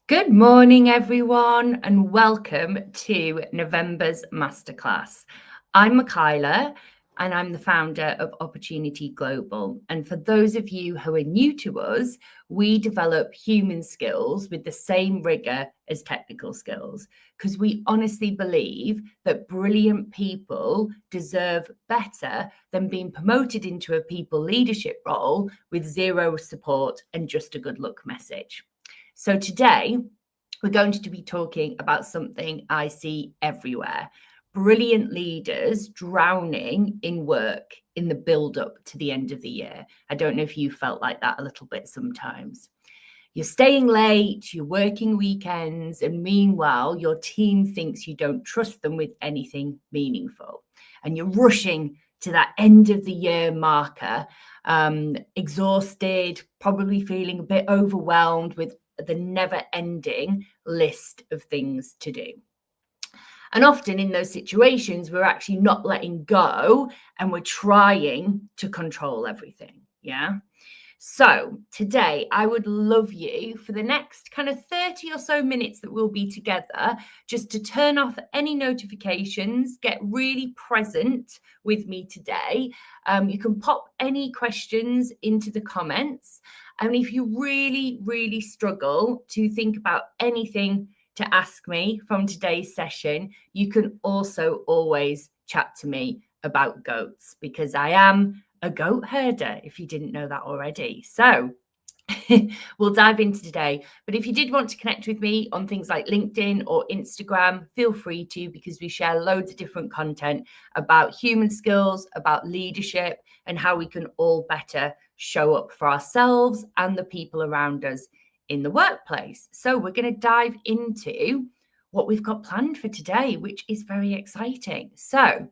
Good morning, everyone, and welcome to November's Masterclass. I'm Michaela, and I'm the founder of Opportunity Global. And for those of you who are new to us, we develop human skills with the same rigor as technical skills, because we honestly believe that brilliant people deserve better than being promoted into a people leadership role with zero support and just a good luck message. So today, we're going to be talking about something I see everywhere. Brilliant leaders drowning in work in the build up to the end of the year. I don't know if you felt like that a little bit sometimes. You're staying late, you're working weekends, and meanwhile, your team thinks you don't trust them with anything meaningful. And you're rushing to that end of the year marker, exhausted, probably feeling a bit overwhelmed with the never ending list of things to do. And often in those situations, we're actually not letting go and we're trying to control everything. Yeah. So today, I would love you for the next kind of 30 or so minutes that we'll be together, just to turn off any notifications, get really present with me today. You can pop any questions into the comments. And if you really, really struggle to think about anything to ask me from today's session, you can also always chat to me about goats, because I am a goat herder, if you didn't know that already. So we'll dive into today. But if you did want to connect with me on things like LinkedIn or Instagram, feel free to, because we share loads of different content about human skills, about leadership, and how we can all better show up for ourselves and the people around us in the workplace. So we're going to dive into what we've got planned for today, which is very exciting. So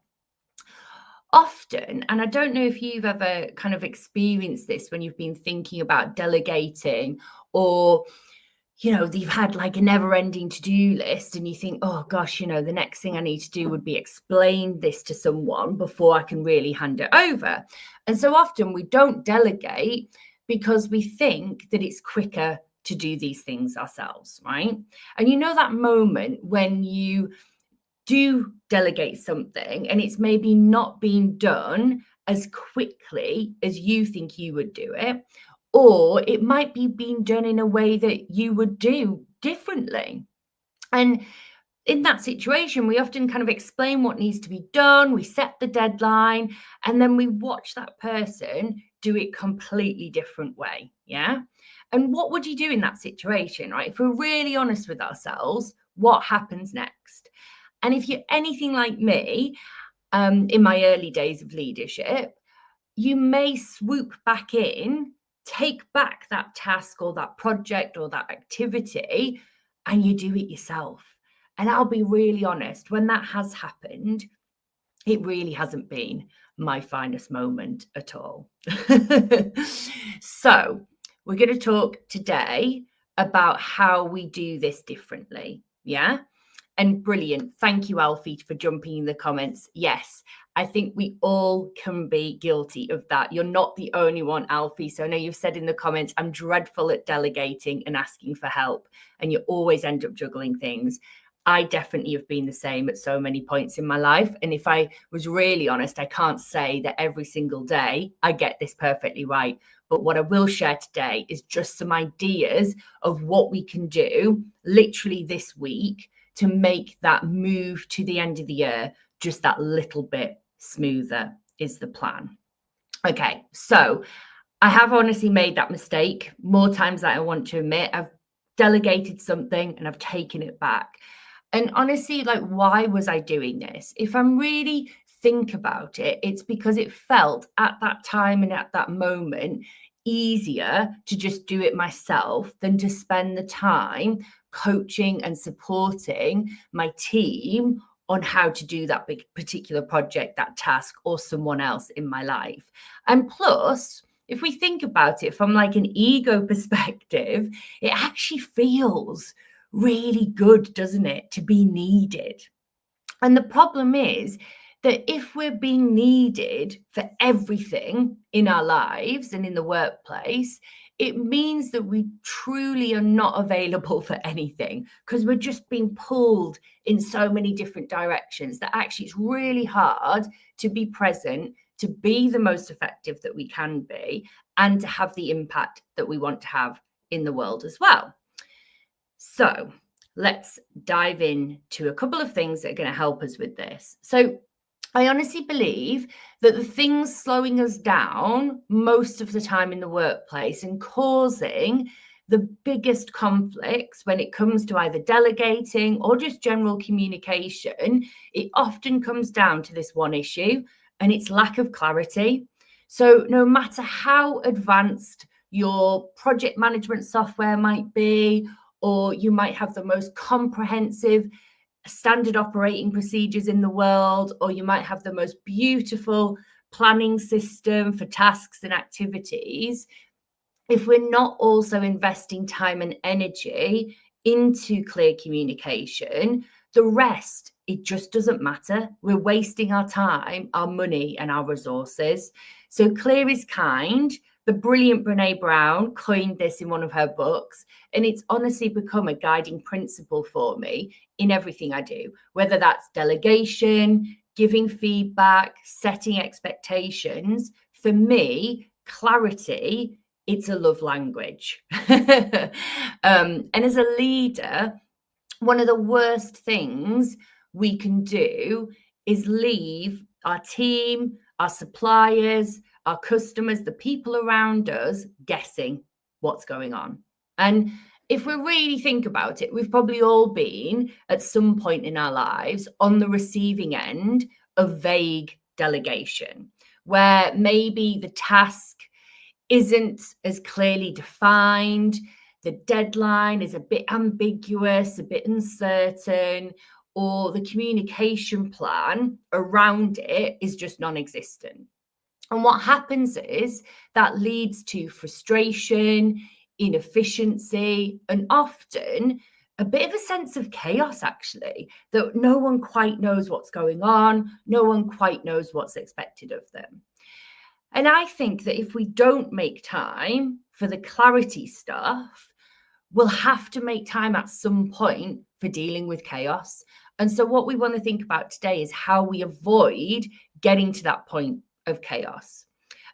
often, and I don't know if you've ever kind of experienced this when you've been thinking about delegating, or you've had like a never-ending to-do list and you think, oh gosh, the next thing I need to do would be explain this to someone before I can really hand it over. And so often we don't delegate because we think that it's quicker to do these things ourselves, right? And that moment when you do delegate something and it's maybe not being done as quickly as you think you would do it, or it might be being done in a way that you would do differently. And in that situation, we often kind of explain what needs to be done, we set the deadline, and then we watch that person do it completely different way. Yeah. And what would you do in that situation, right? If we're really honest with ourselves, what happens next? And if you're anything like me, in my early days of leadership, you may swoop back in, take back that task or that project or that activity, and you do it yourself. And I'll be really honest, when that has happened, it really hasn't been my finest moment at all. So we're going to talk today about how we do this differently. Yeah. And brilliant. Thank you, Alfie, for jumping in the comments. Yes, I think we all can be guilty of that. You're not the only one, Alfie. So I know you've said in the comments, I'm dreadful at delegating and asking for help, and you always end up juggling things. I definitely have been the same at so many points in my life. And if I was really honest, I can't say that every single day I get this perfectly right. But what I will share today is just some ideas of what we can do literally this week to make that move to the end of the year just that little bit smoother is the plan. Okay, so I have honestly made that mistake more times than I want to admit. I've delegated something and I've taken it back. And honestly, like, why was I doing this? If I'm really think about it, it's because it felt at that time and at that moment easier to just do it myself than to spend the time coaching and supporting my team on how to do that big particular project, that task, or someone else in my life. And plus, if we think about it from like an ego perspective, it actually feels really good, doesn't it, to be needed? And the problem is that if we're being needed for everything in our lives and in the workplace, it means that we truly are not available for anything because we're just being pulled in so many different directions that actually it's really hard to be present, to be the most effective that we can be, and to have the impact that we want to have in the world as well. So let's dive into a couple of things that are going to help us with this. So I honestly believe that the things slowing us down most of the time in the workplace and causing the biggest conflicts when it comes to either delegating or just general communication, it often comes down to this one issue, and it's lack of clarity. So no matter how advanced your project management software might be, or you might have the most comprehensive standard operating procedures in the world, or you might have the most beautiful planning system for tasks and activities, if we're not also investing time and energy into clear communication, the rest, it just doesn't matter. We're wasting our time, our money, and our resources. So clear is kind. The brilliant Brené Brown coined this in one of her books, and it's honestly become a guiding principle for me in everything I do, whether that's delegation, giving feedback, setting expectations. For me, clarity, it's a love language. And as a leader, one of the worst things we can do is leave our team, our suppliers, our customers, the people around us guessing what's going on. And if we really think about it, we've probably all been at some point in our lives on the receiving end of vague delegation, where maybe the task isn't as clearly defined, the deadline is a bit ambiguous, a bit uncertain, or the communication plan around it is just non-existent. And what happens is that leads to frustration, inefficiency, and often a bit of a sense of chaos, actually, that no one quite knows what's going on, no one quite knows what's expected of them. And I think that if we don't make time for the clarity stuff, we'll have to make time at some point for dealing with chaos. And so what we want to think about today is how we avoid getting to that point of chaos.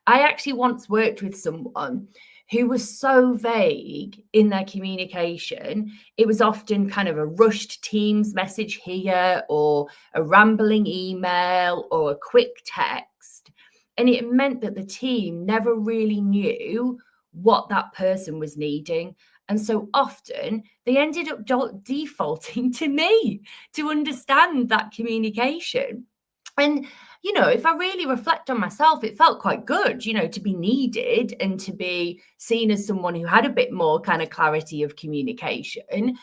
I actually once worked with someone who was so vague in their communication. It was often kind of a rushed Teams message here, or a rambling email, or a quick text. And it meant that the team never really knew what that person was needing. And so often they ended up defaulting to me to understand that communication. And, you know, if I really reflect on myself, it felt quite good, you know, to be needed and to be seen as someone who had a bit more kind of clarity of communication.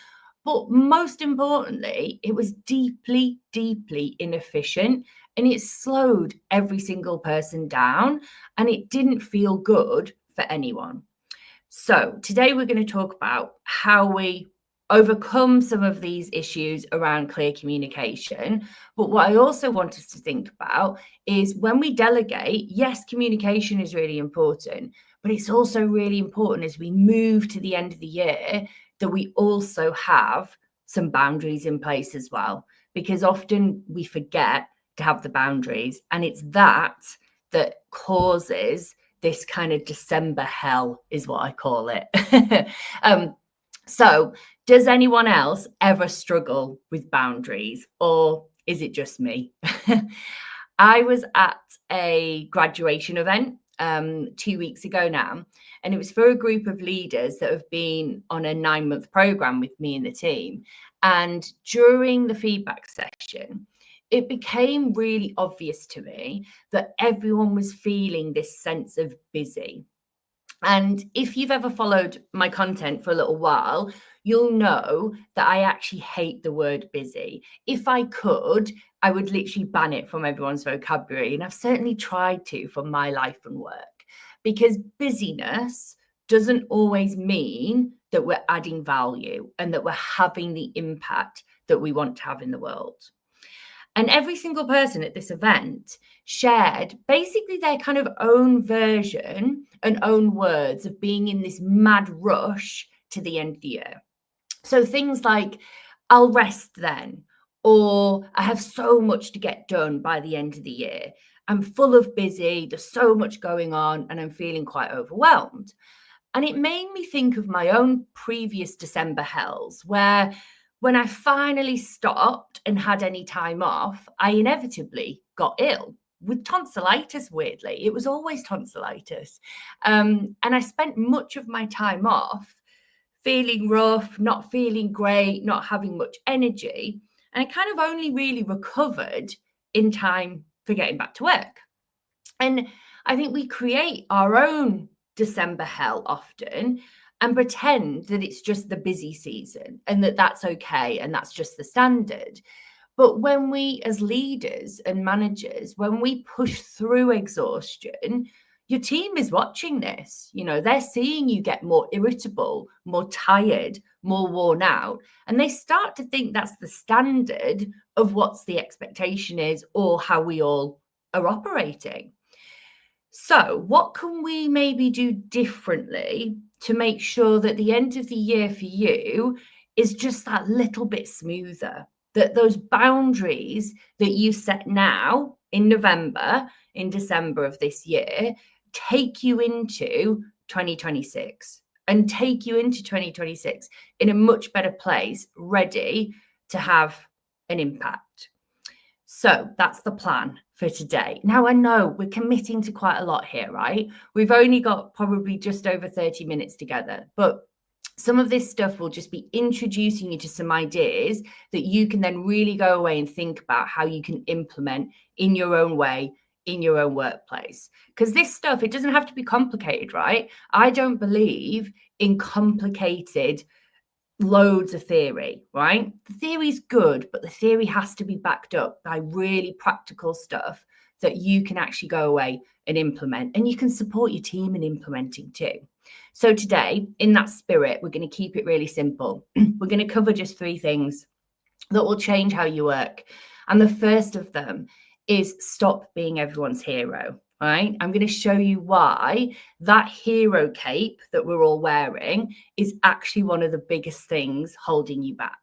But most importantly, it was deeply, deeply inefficient, and it slowed every single person down, and it didn't feel good for anyone. So today we're going to talk about how we overcome some of these issues around clear communication. But what I also want us to think about is when we delegate, yes, communication is really important, but it's also really important as we move to the end of the year that we also have some boundaries in place as well, because often we forget to have the boundaries, and it's that causes this kind of December hell, is what I call it. So does anyone else ever struggle with boundaries, or is it just me? I was at a graduation event 2 weeks ago now, and it was for a group of leaders that have been on a 9-month program with me and the team. And during the feedback session, it became really obvious to me that everyone was feeling this sense of busy. And if you've ever followed my content for a little while, you'll know that I actually hate the word busy. If I could, I would literally ban it from everyone's vocabulary. And I've certainly tried to for my life and work, because busyness doesn't always mean that we're adding value and that we're having the impact that we want to have in the world. And every single person at this event shared basically their kind of own version and own words of being in this mad rush to the end of the year. So things like, I'll rest then, or I have so much to get done by the end of the year. I'm full of busy, there's so much going on, and I'm feeling quite overwhelmed. And it made me think of my own previous December hells, where when I finally stopped and had any time off, I inevitably got ill with tonsillitis, weirdly. It was always tonsillitis. And I spent much of my time off feeling rough, not feeling great, not having much energy. And I kind of only really recovered in time for getting back to work. And I think we create our own December hell often and pretend that it's just the busy season and that that's okay and that's just the standard. But when we, as leaders and managers, when we push through exhaustion, your team is watching this. You know, they're seeing you get more irritable, more tired, more worn out, and they start to think that's the standard of what's the expectation is or how we all are operating. So, what can we maybe do differently to make sure that the end of the year for you is just that little bit smoother? That those boundaries that you set now in November, in December of this year, take you into 2026 and take you into 2026 in a much better place, ready to have an impact. So that's the plan for today. Now, I know we're committing to quite a lot here, right? We've only got probably just over 30 minutes together, but some of this stuff will just be introducing you to some ideas that you can then really go away and think about how you can implement in your own way, in your own workplace. Because this stuff, it doesn't have to be complicated, right? I don't believe in complicated loads of theory, right? The theory's good, but the theory has to be backed up by really practical stuff that you can actually go away and implement, and you can support your team in implementing too. So today, in that spirit, we're going to keep it really simple. We're going to cover just 3 things that will change how you work. And the first of them is stop being everyone's hero. Right? I'm going to show you why that hero cape that we're all wearing is actually one of the biggest things holding you back.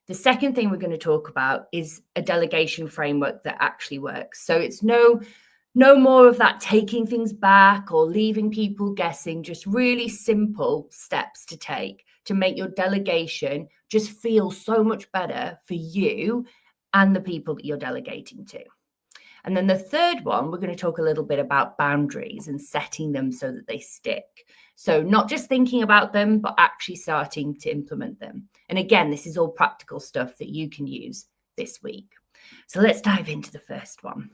The second thing we're going to talk about is a delegation framework that actually works. So it's no more of that taking things back or leaving people guessing, just really simple steps to take to make your delegation just feel so much better for you and the people that you're delegating to. And then the third one, we're going to talk a little bit about boundaries and setting them so that they stick. So not just thinking about them, but actually starting to implement them. And again, this is all practical stuff that you can use this week. So let's dive into the first one.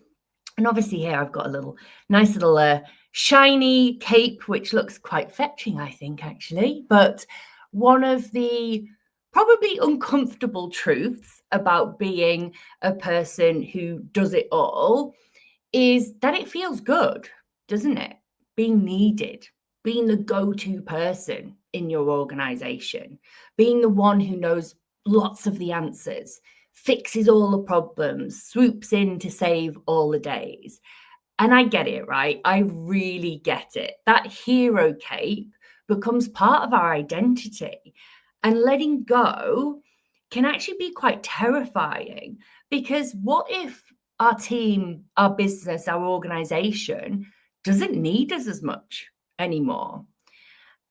And obviously here I've got a nice little shiny cape, which looks quite fetching, I think, actually. But one of the probably uncomfortable truths about being a person who does it all is that it feels good, doesn't it? Being needed, being the go-to person in your organization, being the one who knows lots of the answers, fixes all the problems, swoops in to save all the days. And I get it, right? I really get it. That hero cape becomes part of our identity. And letting go can actually be quite terrifying, because what if our team, our business, our organization doesn't need us as much anymore?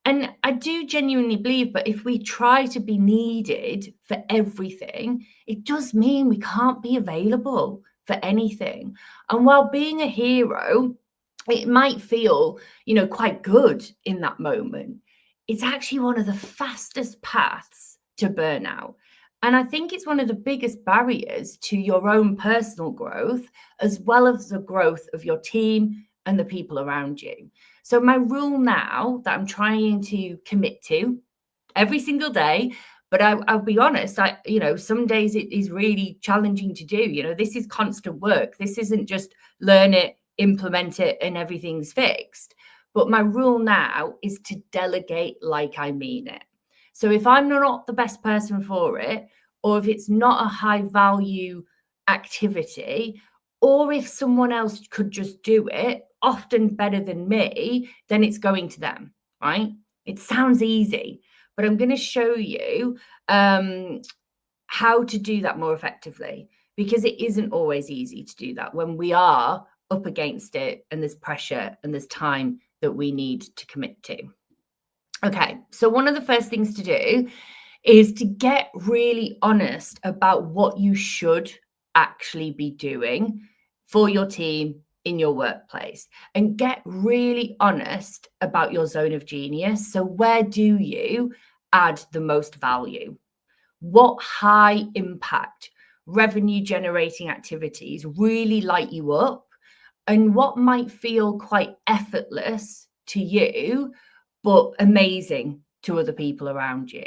And I do genuinely believe, but if we try to be needed for everything, it does mean we can't be available for anything. And while being a hero, it might feel, quite good in that moment, it's actually one of the fastest paths to burnout. And I think it's one of the biggest barriers to your own personal growth, as well as the growth of your team and the people around you. So my rule now that I'm trying to commit to every single day, but I'll be honest, some days it is really challenging to do. This is constant work. This isn't just learn it, implement it, and everything's fixed. But my rule now is to delegate like I mean it. So if I'm not the best person for it, or if it's not a high value activity, or if someone else could just do it, often better than me, then it's going to them, right? It sounds easy, but I'm going to show you how to do that more effectively, because it isn't always easy to do that when we are up against it and there's pressure and there's time that we need to commit to. Okay, so one of the first things to do is to get really honest about what you should actually be doing for your team in your workplace, and get really honest about your zone of genius. So where do you add the most value? What high impact revenue generating activities really light you up, and what might feel quite effortless to you but amazing to other people around you?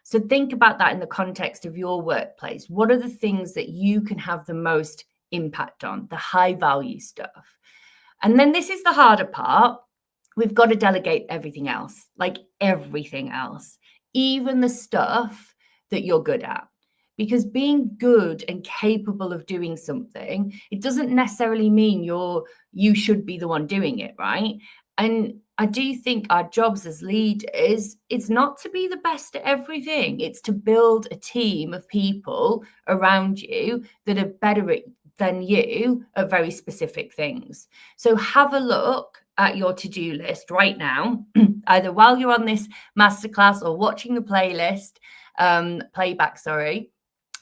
So think about that in the context of your workplace. What are the things that you can have the most impact on, the high value stuff? And then this is the harder part. We've got to delegate everything else, like everything else, even the stuff that you're good at. Because being good and capable of doing something, it doesn't necessarily mean you should be the one doing it, right? And I do think our jobs as leaders, it's not to be the best at everything. It's to build a team of people around you that are better than you at very specific things. So have a look at your to-do list right now, either while you're on this masterclass or watching the playback,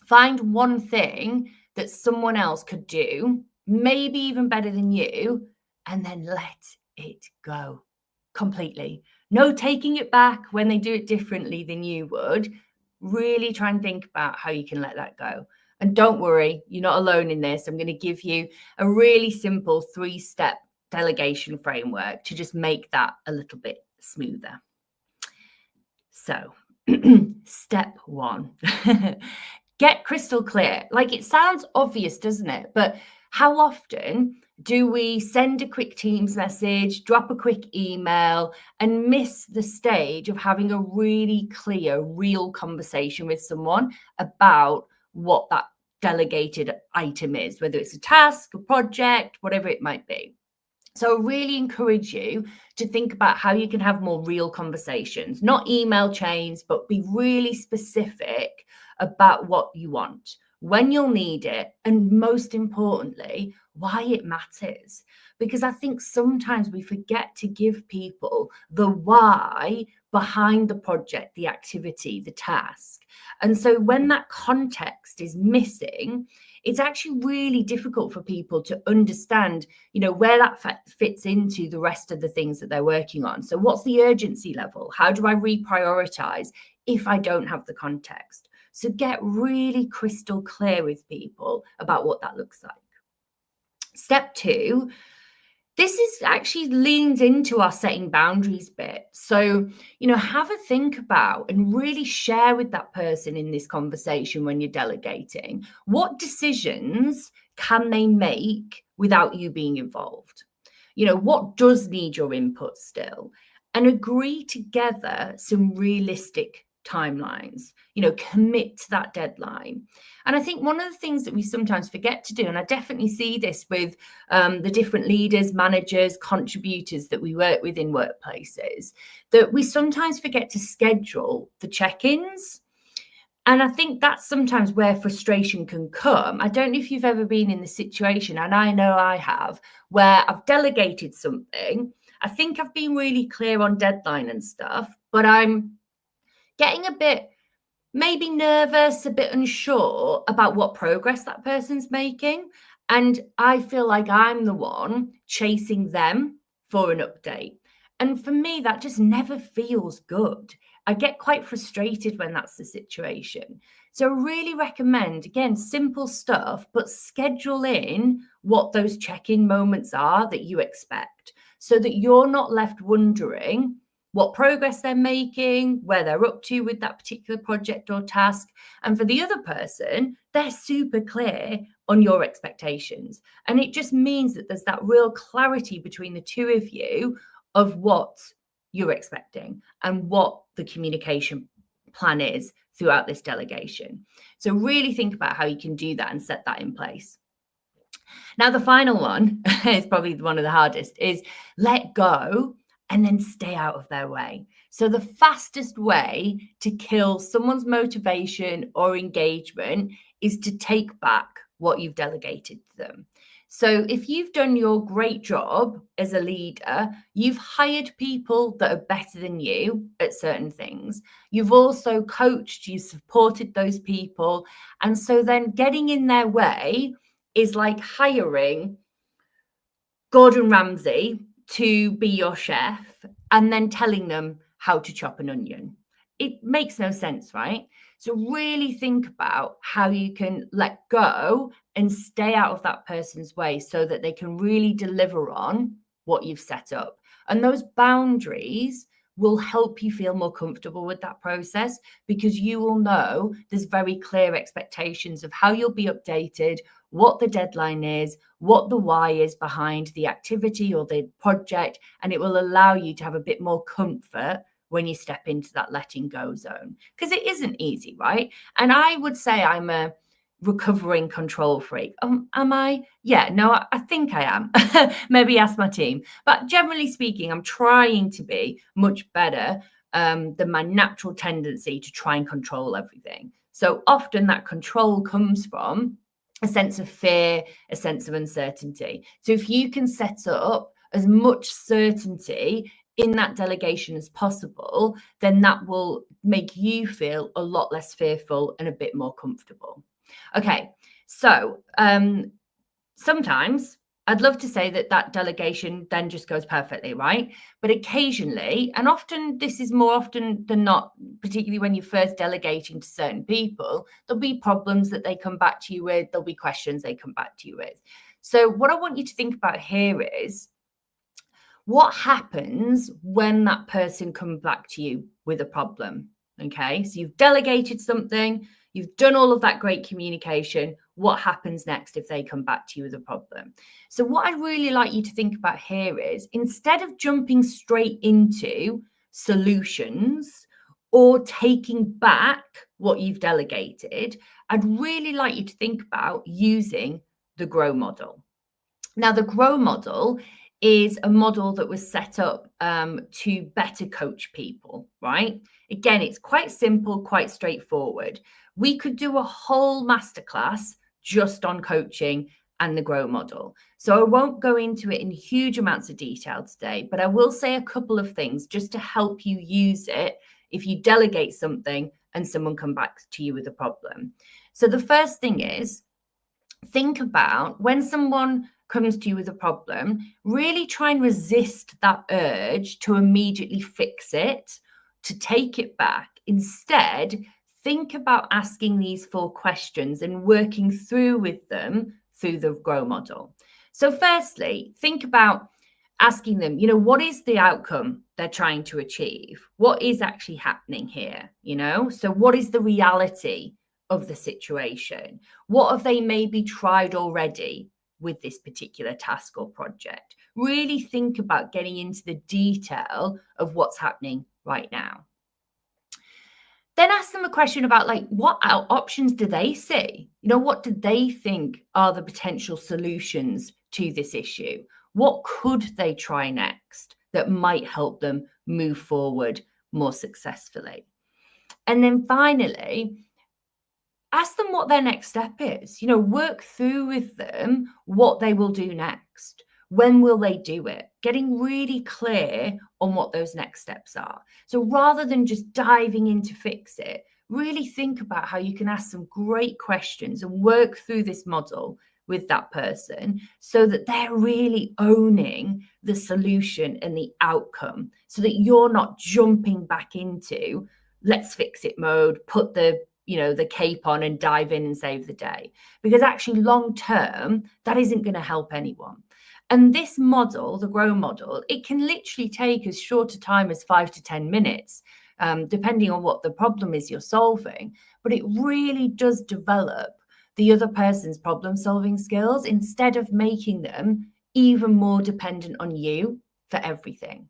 find one thing that someone else could do, maybe even better than you, and then let it go completely. No taking it back when they do it differently than you would. Really try and think about how you can let that go. And don't worry, you're not alone in this. I'm going to give you a really simple 3-step delegation framework to just make that a little bit smoother. So, step 1, get crystal clear. Like, it sounds obvious, doesn't it? But how often do we send a quick Teams message, drop a quick email, and miss the stage of having a really clear, real conversation with someone about what that delegated item is, whether it's a task, a project, whatever it might be? So I really encourage you to think about how you can have more real conversations, not email chains, but be really specific about what you want, when you'll need it, and most importantly, why it matters. Because I think sometimes we forget to give people the why behind the project, the activity, the task. And so when that context is missing, it's actually really difficult for people to understand, where that fits into the rest of the things that they're working on. So what's the urgency level? How do I reprioritize if I don't have the context? So get really crystal clear with people about what that looks like. Step 2, this is actually leans into our setting boundaries bit. So, have a think about and really share with that person in this conversation when you're delegating. What decisions can they make without you being involved? What does need your input still? And agree together some realistic timelines, commit to that deadline. And I think one of the things that we sometimes forget to do, and I definitely see this with the different leaders, managers, contributors that we work with in workplaces, that we sometimes forget to schedule the check-ins. And I think that's sometimes where frustration can come. I don't know if you've ever been in the situation, and I know I have, where I've delegated something. I think I've been really clear on deadline and stuff, but I'm getting a bit maybe nervous, a bit unsure about what progress that person's making. And I feel like I'm the one chasing them for an update. And for me, that just never feels good. I get quite frustrated when that's the situation. So I really recommend, again, simple stuff, but schedule in what those check-in moments are that you expect, so that you're not left wondering what progress they're making, where they're up to with that particular project or task. And for the other person, they're super clear on your expectations. And it just means that there's that real clarity between the two of you of what you're expecting and what the communication plan is throughout this delegation. So really think about how you can do that and set that in place. Now, the final one is probably one of the hardest, is let go and then stay out of their way. So the fastest way to kill someone's motivation or engagement is to take back what you've delegated to them. So if you've done your great job as a leader, you've hired people that are better than you at certain things. You've also coached, you've supported those people. And so then getting in their way is like hiring Gordon Ramsay to be your chef and then telling them how to chop an onion. It makes no sense, right? So really think about how you can let go and stay out of that person's way so that they can really deliver on what you've set up. And those boundaries will help you feel more comfortable with that process, because you will know there's very clear expectations of how you'll be updated, what the deadline is, what the why is behind the activity or the project, and it will allow you to have a bit more comfort when you step into that letting go zone, because it isn't easy, right? And I would say I'm a recovering control freak. Am I? Yeah, no, I think I am. Maybe ask my team. But generally speaking, I'm trying to be much better than my natural tendency to try and control everything. So often that control comes from a sense of fear, a sense of uncertainty. So if you can set up as much certainty in that delegation as possible, then that will make you feel a lot less fearful and a bit more comfortable. Okay, so sometimes I'd love to say that delegation then just goes perfectly, right? But occasionally, and often this is more often than not, particularly when you're first delegating to certain people, there'll be problems that they come back to you with, there'll be questions they come back to you with. So what I want you to think about here is, what happens when that person comes back to you with a problem? Okay, so you've delegated something, you've done all of that great communication. What happens next if they come back to you with a problem? So what I'd really like you to think about here is, instead of jumping straight into solutions or taking back what you've delegated, I'd really like you to think about using the GROW model. Now, the GROW model is a model that was set up to better coach people, right? Again, it's quite simple, quite straightforward. We could do a whole masterclass just on coaching and the GROW model. So I won't go into it in huge amounts of detail today, but I will say a couple of things just to help you use it if you delegate something and someone comes back to you with a problem. So the first thing is, think about when someone comes to you with a problem, really try and resist that urge to immediately fix it, to take it back. Instead, think about asking these 4 questions and working through with them through the GROW model. So firstly, think about asking them, what is the outcome they're trying to achieve? What is actually happening here? So what is the reality of the situation? What have they maybe tried already with this particular task or project? Really think about getting into the detail of what's happening right now. Then ask them a question about, like, what options do they see? What do they think are the potential solutions to this issue? What could they try next that might help them move forward more successfully? And then finally, ask them what their next step is. Work through with them what they will do next. When will they do it? Getting really clear on what those next steps are. So rather than just diving in to fix it, really think about how you can ask some great questions and work through this model with that person so that they're really owning the solution and the outcome, so that you're not jumping back into let's fix it mode, put the cape on and dive in and save the day. Because actually long term, that isn't going to help anyone. And this model, the GROW model, it can literally take as short a time as 5 to 10 minutes, depending on what the problem is you're solving. But it really does develop the other person's problem-solving skills instead of making them even more dependent on you for everything.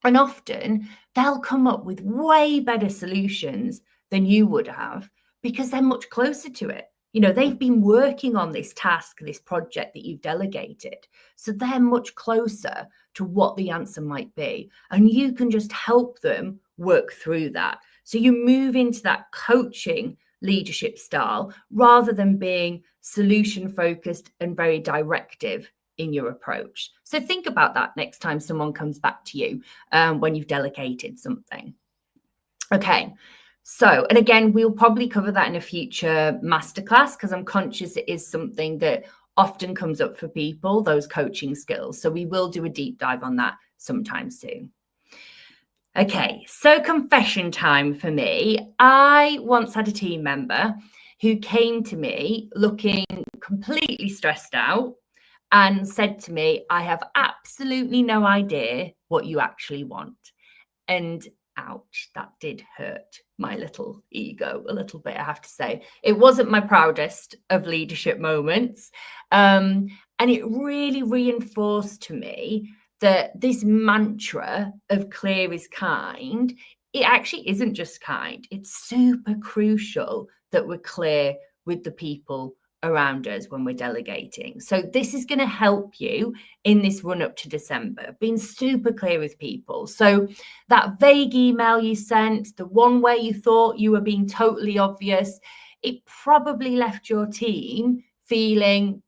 And often they'll come up with way better solutions than you would have, because they're much closer to it. They've been working on this task, this project that you've delegated. So they're much closer to what the answer might be. And you can just help them work through that. So you move into that coaching leadership style rather than being solution focused and very directive in your approach. So think about that next time someone comes back to you when you've delegated something. Okay. So, and again, we'll probably cover that in a future masterclass because I'm conscious it is something that often comes up for people, those coaching skills. So we will do a deep dive on that sometime soon. Okay, so confession time for me. I once had a team member who came to me looking completely stressed out and said to me, I have absolutely no idea what you actually want. And ouch, that did hurt my little ego a little bit, I have to say. It wasn't my proudest of leadership moments. And it really reinforced to me that this mantra of clear is kind, it actually isn't just kind. It's super crucial that we're clear with the people around us when we're delegating. So this is going to help you in this run up to December, being super clear with people. So that vague email you sent, the one where you thought you were being totally obvious, it probably left your team feeling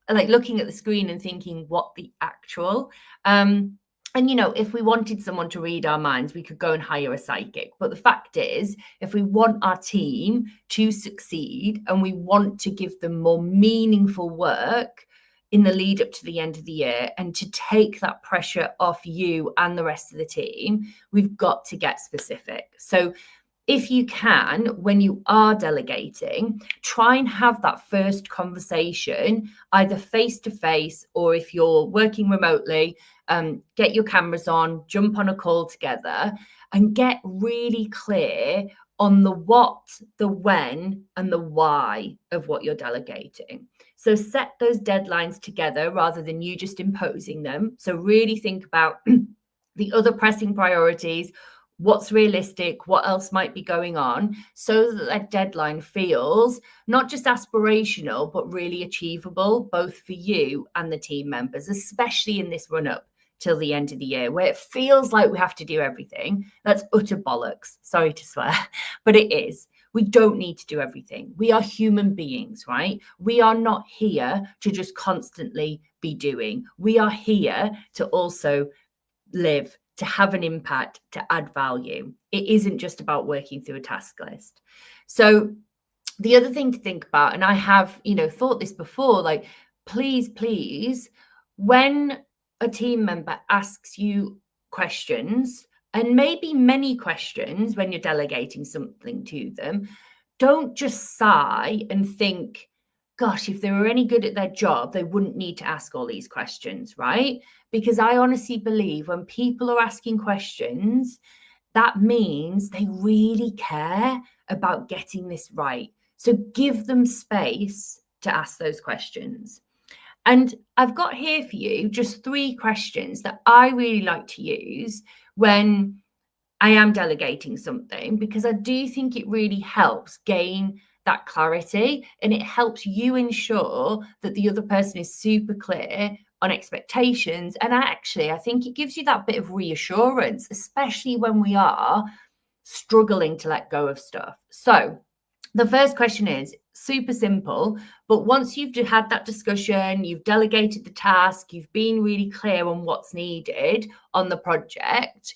like looking at the screen and thinking, what the actual? And, if we wanted someone to read our minds, we could go and hire a psychic. But the fact is, if we want our team to succeed and we want to give them more meaningful work in the lead up to the end of the year and to take that pressure off you and the rest of the team, we've got to get specific. So if you can, when you are delegating, try and have that first conversation, either face to face, or if you're working remotely, get your cameras on, jump on a call together and get really clear on the what, the when, and the why of what you're delegating. So set those deadlines together rather than you just imposing them. So really think about the other pressing priorities, what's realistic, what else might be going on, so that that deadline feels not just aspirational, but really achievable, both for you and the team members, especially in this run up till the end of the year, where it feels like we have to do everything. That's utter bollocks. Sorry to swear, but it is. We don't need to do everything. We are human beings, right? We are not here to just constantly be doing. We are here to also live, to have an impact, to add value. It isn't just about working through a task list. So the other thing to think about, and I have, thought this before, like, please, when a team member asks you questions, and maybe many questions when you're delegating something to them, don't just sigh and think, gosh, if they were any good at their job, they wouldn't need to ask all these questions, right? Because I honestly believe when people are asking questions, that means they really care about getting this right. So give them space to ask those questions. And I've got here for you just 3 questions that I really like to use when I am delegating something, because I do think it really helps gain that clarity, and it helps you ensure that the other person is super clear on expectations. And actually, I think it gives you that bit of reassurance, especially when we are struggling to let go of stuff. So the first question is super simple, but once you've had that discussion, you've delegated the task, you've been really clear on what's needed on the project,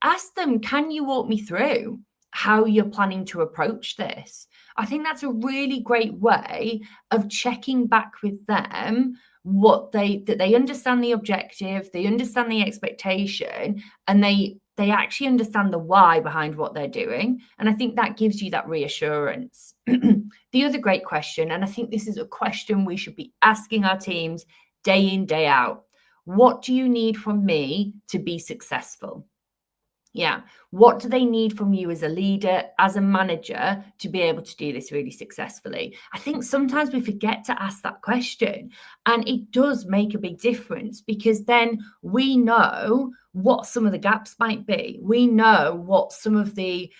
ask them, can you walk me through how you're planning to approach this? I think that's a really great way of checking back with them that they understand the objective, they understand the expectation, and they actually understand the why behind what they're doing. And I think that gives you that reassurance. The other great question, and I think this is a question we should be asking our teams day in, day out. What do you need from me to be successful? Yeah. What do they need from you as a leader, as a manager, to be able to do this really successfully? I think sometimes we forget to ask that question, and it does make a big difference, because then we know what some of the gaps might be. We know what some of the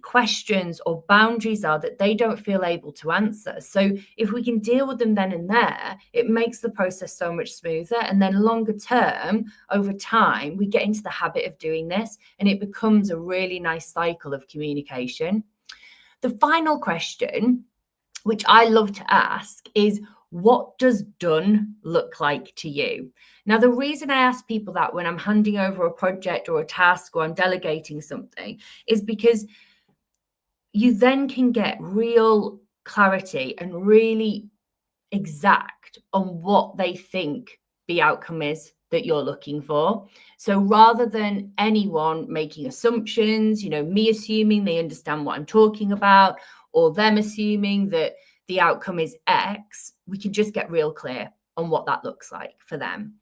questions or boundaries are that they don't feel able to answer. So if we can deal with them then and there, it makes the process so much smoother. And then longer term, over time, we get into the habit of doing this, and it becomes a really nice cycle of communication. The final question, which I love to ask, is, what does done look like to you? Now, the reason I ask people that when I'm handing over a project or a task or I'm delegating something is because you then can get real clarity and really exact on what they think the outcome is that you're looking for. So rather than anyone making assumptions, me assuming they understand what I'm talking about, or them assuming that the outcome is X, we can just get real clear on what that looks like for them.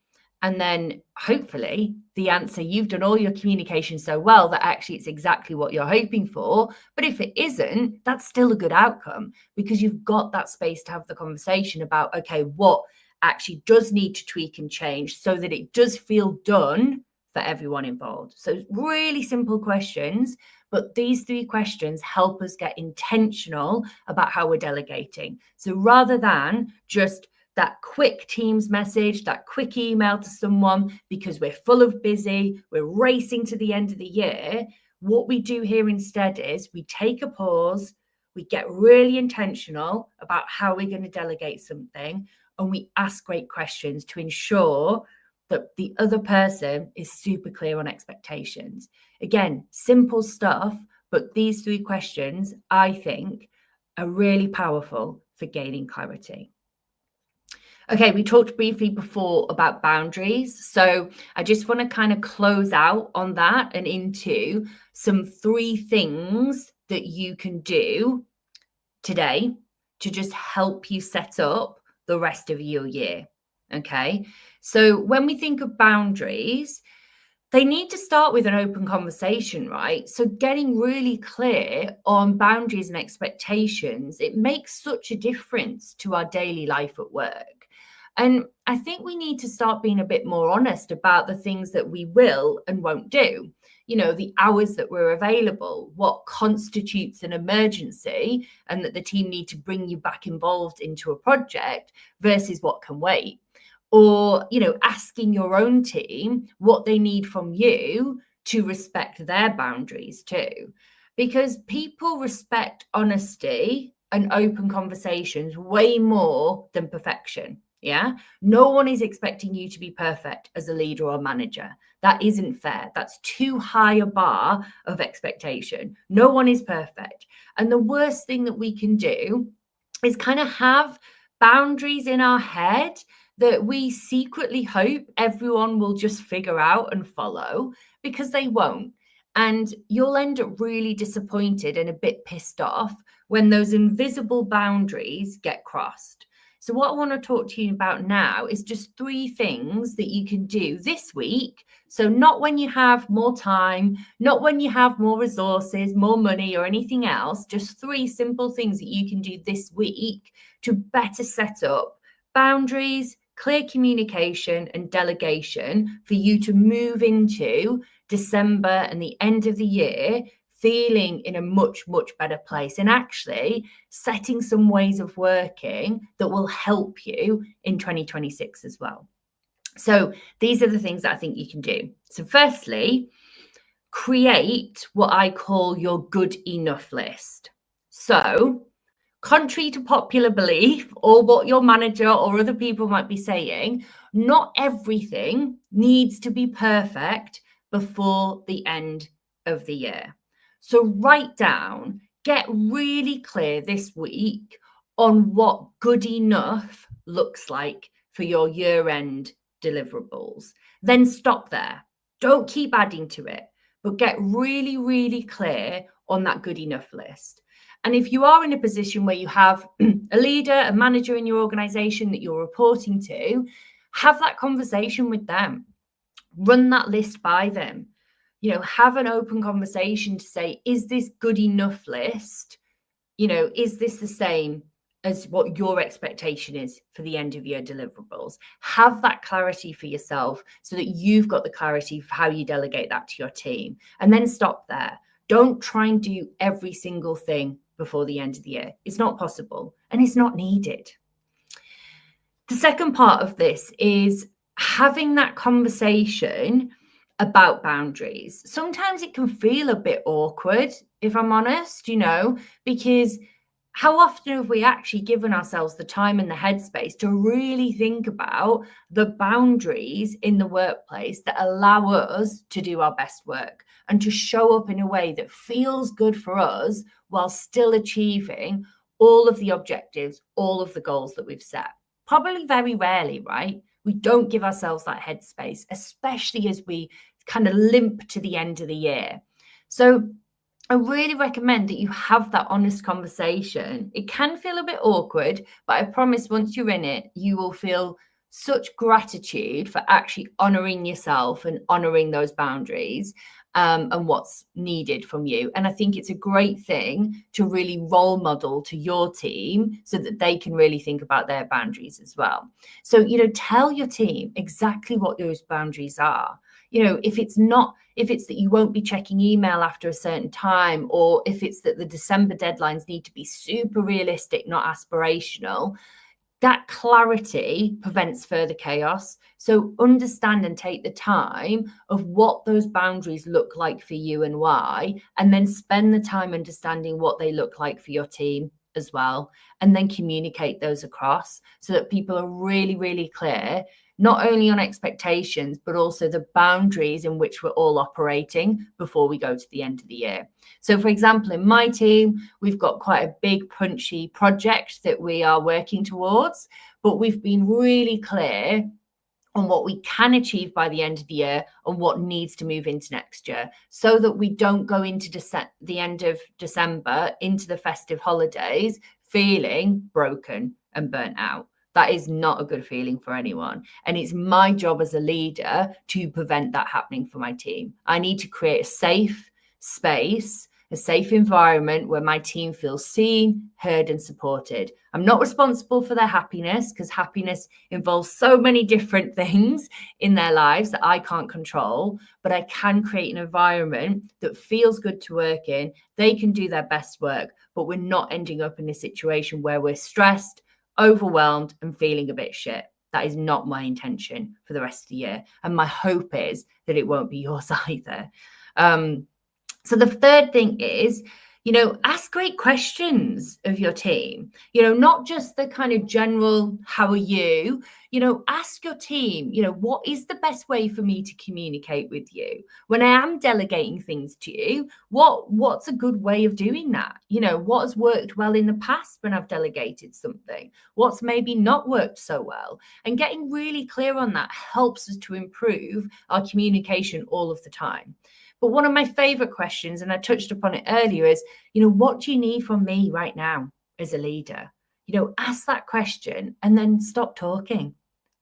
And then hopefully the answer, you've done all your communication so well that actually it's exactly what you're hoping for. But if it isn't, that's still a good outcome, because you've got that space to have the conversation about, okay, what actually does need to tweak and change so that it does feel done for everyone involved. So really simple questions, but these 3 questions help us get intentional about how we're delegating. So rather than just that quick Teams message, that quick email to someone because we're full of busy, we're racing to the end of the year, what we do here instead is we take a pause, we get really intentional about how we're going to delegate something, and we ask great questions to ensure that the other person is super clear on expectations. Again, simple stuff, but these 3 questions, I think, are really powerful for gaining clarity. Okay, we talked briefly before about boundaries. So I just want to kind of close out on that and into some 3 things that you can do today to just help you set up the rest of your year. Okay, so when we think of boundaries, they need to start with an open conversation, right? So getting really clear on boundaries and expectations, it makes such a difference to our daily life at work. And I think we need to start being a bit more honest about the things that we will and won't do. The hours that we're available, what constitutes an emergency, and that the team need to bring you back involved into a project versus what can wait. Or, asking your own team what they need from you to respect their boundaries too. Because people respect honesty and open conversations way more than perfection. Yeah. No one is expecting you to be perfect as a leader or manager. That isn't fair. That's too high a bar of expectation. No one is perfect. And the worst thing that we can do is kind of have boundaries in our head that we secretly hope everyone will just figure out and follow, because they won't. And you'll end up really disappointed and a bit pissed off when those invisible boundaries get crossed. So what I want to talk to you about now is just 3 things that you can do this week. So not when you have more time, not when you have more resources, more money or anything else, just 3 simple things that you can do this week to better set up boundaries, clear communication and delegation for you to move into December and the end of the year feeling in a much, much better place, and actually setting some ways of working that will help you in 2026 as well. So these are the things that I think you can do. So firstly, create what I call your good enough list. So contrary to popular belief or what your manager or other people might be saying, not everything needs to be perfect before the end of the year. So write down, get really clear this week on what good enough looks like for your year-end deliverables. Then stop there. Don't keep adding to it, but get really, really clear on that good enough list. And if you are in a position where you have a leader, a manager in your organization that you're reporting to, have that conversation with them. Run that list by them. have an open conversation to say, is this good enough list? Is this the same as what your expectation is for the end of year deliverables? Have that clarity for yourself so that you've got the clarity for how you delegate that to your team, and then stop there. Don't try and do every single thing before the end of the year. It's not possible and it's not needed. The second part of this is having that conversation about boundaries. Sometimes it can feel a bit awkward, if I'm honest, because how often have we actually given ourselves the time and the headspace to really think about the boundaries in the workplace that allow us to do our best work and to show up in a way that feels good for us while still achieving all of the objectives, all of the goals that we've set? Probably very rarely, right? We don't give ourselves that headspace, especially as we kind of limp to the end of the year. So I really recommend that you have that honest conversation. It can feel a bit awkward, but I promise once you're in it, you will feel such gratitude for actually honoring yourself and honoring those boundaries and what's needed from you. And I think it's a great thing to really role model to your team so that they can really think about their boundaries as well. So, tell your team exactly what those boundaries are. If it's that you won't be checking email after a certain time, or if it's that the December deadlines need to be super realistic, not aspirational, that clarity prevents further chaos. So understand and take the time of what those boundaries look like for you and why, and then spend the time understanding what they look like for your team as well, and then communicate those across so that people are really, really clear, not only on expectations, but also the boundaries in which we're all operating before we go to the end of the year. So, for example, in my team, we've got quite a big, punchy project that we are working towards, but we've been really clear on what we can achieve by the end of the year and what needs to move into next year, so that we don't go into the end of December, into the festive holidays, feeling broken and burnt out. That is not a good feeling for anyone. And it's my job as a leader to prevent that happening for my team. I need to create a safe space, a safe environment where my team feels seen, heard, and supported. I'm not responsible for their happiness, because happiness involves so many different things in their lives that I can't control, but I can create an environment that feels good to work in. They can do their best work, but we're not ending up in a situation where we're stressed, overwhelmed, and feeling a bit shit. That is not my intention for the rest of the year. And my hope is that it won't be yours either. So the third thing is, ask great questions of your team, not just the kind of general, how are you? Ask your team, what is the best way for me to communicate with you? When I am delegating things to you, what's a good way of doing that? What has worked well in the past when I've delegated something? What's maybe not worked so well? And getting really clear on that helps us to improve our communication all of the time. But one of my favorite questions, and I touched upon it earlier, is, what do you need from me right now as a leader? Ask that question and then stop talking.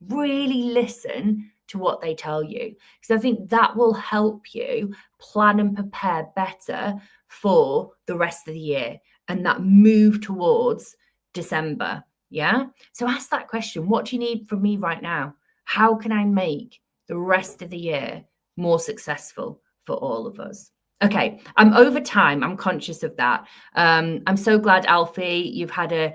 Really listen to what they tell you, because I think that will help you plan and prepare better for the rest of the year and that move towards December. Yeah. So ask that question. What do you need from me right now? How can I make the rest of the year more successful for all of us? Okay, I'm over time. I'm conscious of that. I'm so glad, Alfie, you've had a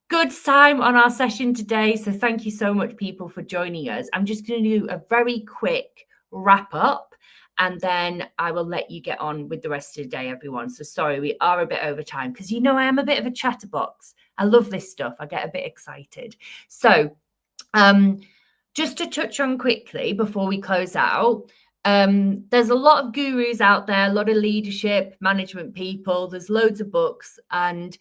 good time on our session today. So thank you so much, people, for joining us. I'm just going to do a very quick wrap up, and then I will let you get on with the rest of the day, everyone. So sorry, we are a bit over time, because I am a bit of a chatterbox. I love this stuff. I get a bit excited. So just to touch on quickly before we close out, there's a lot of gurus out there, a lot of leadership, management people. There's loads of books, and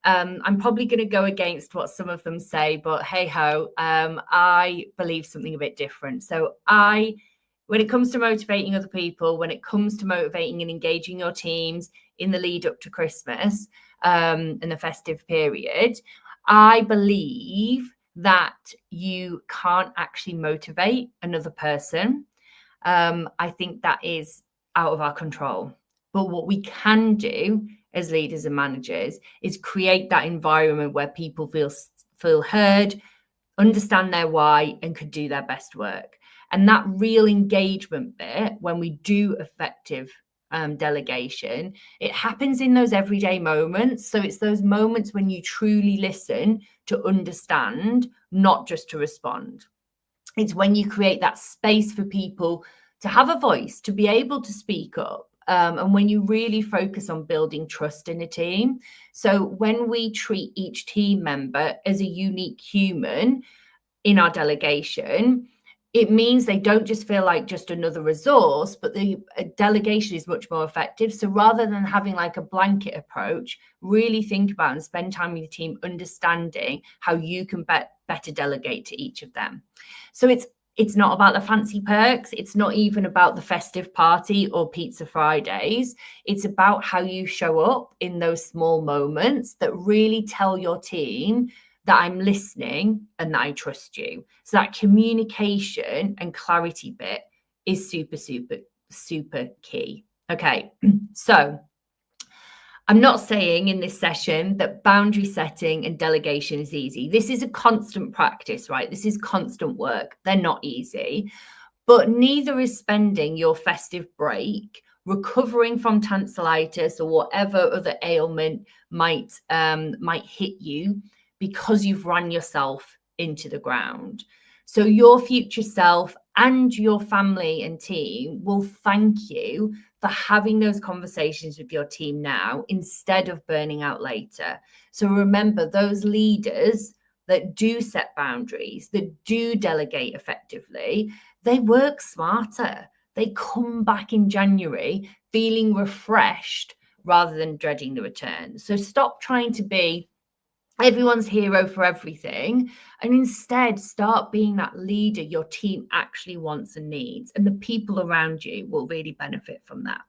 I'm probably going to go against what some of them say, but hey ho, I believe something a bit different. So when it comes to motivating other people, when it comes to motivating and engaging your teams in the lead up to Christmas and the festive period, I believe that you can't actually motivate another person. I think that is out of our control. But what we can do as leaders and managers is create that environment where people feel heard, understand their why, and could do their best work. And that real engagement bit, when we do effective delegation, it happens in those everyday moments. So it's those moments when you truly listen to understand, not just to respond. It's when you create that space for people to have a voice, to be able to speak up. And when you really focus on building trust in a team. So when we treat each team member as a unique human in our delegation, it means they don't just feel like just another resource, but the delegation is much more effective. So rather than having like a blanket approach, really think about and spend time with your team understanding how you can better delegate to each of them. So it's not about the fancy perks. It's not even about the festive party or pizza Fridays. It's about how you show up in those small moments that really tell your team that I'm listening and that I trust you. So that communication and clarity bit is super, super, super key. Okay, so I'm not saying in this session that boundary setting and delegation is easy. This is a constant practice, right? This is constant work. They're not easy, but neither is spending your festive break recovering from tonsillitis or whatever other ailment might hit you because you've run yourself into the ground. So your future self and your family and team will thank you for having those conversations with your team now instead of burning out later. So remember, those leaders that do set boundaries, that do delegate effectively, they work smarter. They come back in January feeling refreshed rather than dreading the return. So stop trying to be everyone's hero for everything, and instead start being that leader your team actually wants and needs, and the people around you will really benefit from that.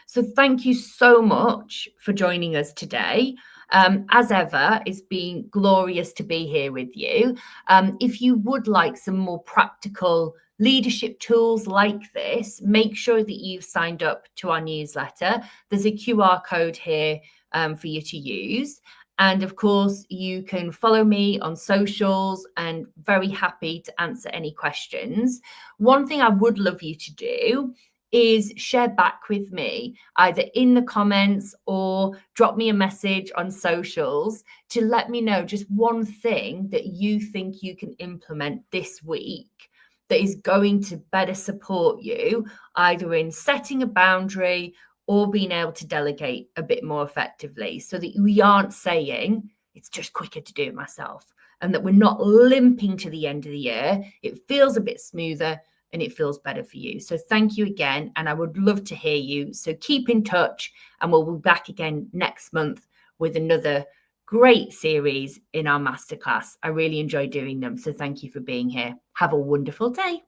So thank you so much for joining us today. As ever, it's been glorious to be here with you. If you would like some more practical leadership tools like this, make sure that you've signed up to our newsletter. There's a QR code here for you to use. And of course, you can follow me on socials, and very happy to answer any questions. One thing I would love you to do is share back with me, either in the comments or drop me a message on socials to let me know just one thing that you think you can implement this week that is going to better support you, either in setting a boundary or being able to delegate a bit more effectively, so that we aren't saying it's just quicker to do it myself, and that we're not limping to the end of the year. It feels a bit smoother and it feels better for you. So thank you again. And I would love to hear you. So keep in touch, and we'll be back again next month with another great series in our masterclass. I really enjoy doing them. So thank you for being here. Have a wonderful day.